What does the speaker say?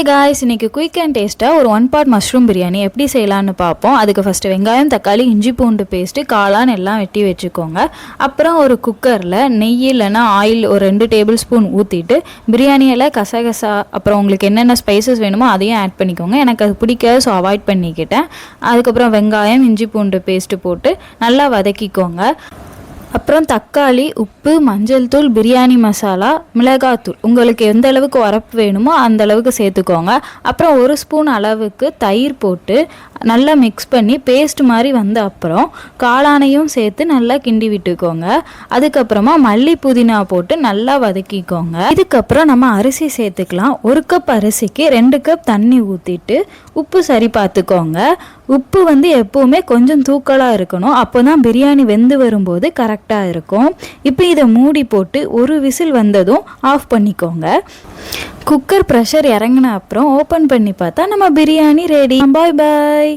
Hi guys, இன்றைக்கி quick and டேஸ்ட்டாக ஒரு 1 part மஷ்ரூம் பிரியாணி எப்படி செய்யலான்னு பார்ப்போம். அதுக்கு ஃபஸ்ட்டு வெங்காயம், தக்காளி, இஞ்சி பூண்டு பேஸ்ட்டு, காளான் எல்லாம் வெட்டி வச்சுக்கோங்க. அப்புறம் ஒரு குக்கரில் நெய் இல்லைன்னா ஆயில் ஒரு 2 டேபிள் ஸ்பூன் ஊற்றிட்டு பிரியாணியில் கசகசா அப்புறம் உங்களுக்கு என்னென்ன ஸ்பைசஸ் வேணுமோ அதையும் ஆட் பண்ணிக்கோங்க. எனக்கு அது பிடிக்காது, ஸோ அவாய்ட் பண்ணிக்கிட்டேன். அதுக்கப்புறம் வெங்காயம், இஞ்சி பூண்டு பேஸ்ட்டு போட்டு நல்லா வதக்கிக்கோங்க. அப்புறம் தக்காளி, உப்பு, மஞ்சள் தூள், பிரியாணி மசாலா, மிளகாத்தூள் உங்களுக்கு எந்த அளவுக்கு உரப்பு வேணுமோ அந்த அளவுக்கு சேர்த்துக்கோங்க. அப்புறம் 1 ஸ்பூன் அளவுக்கு தயிர் போட்டு நல்லா மிக்ஸ் பண்ணி பேஸ்ட் மாதிரி வந்த அப்புறம் காளானையும் சேர்த்து நல்லா கிண்டி விட்டுக்கோங்க. அதுக்கப்புறமா மல்லி புதினா போட்டு நல்லா வதக்கிக்கோங்க. இதுக்கப்புறம் நம்ம அரிசி சேர்த்துக்கலாம். 1 கப் அரிசிக்கு 2 கப் தண்ணி ஊற்றிட்டு உப்பு சரி பார்த்துக்கோங்க. உப்பு எப்போவுமே கொஞ்சம் தூக்கலாக இருக்கணும், அப்போ தான் பிரியாணி வெந்து வரும்போது கரெக்டாக இருக்கும். இப்போ இதை மூடி போட்டு ஒரு விசில் வந்ததும் ஆஃப் பண்ணிக்கோங்க. குக்கர் ப்ரெஷர் இறங்கின அப்புறம் ஓப்பன் பண்ணி பார்த்தா நம்ம பிரியாணி ரெடி. பாய் பாய்.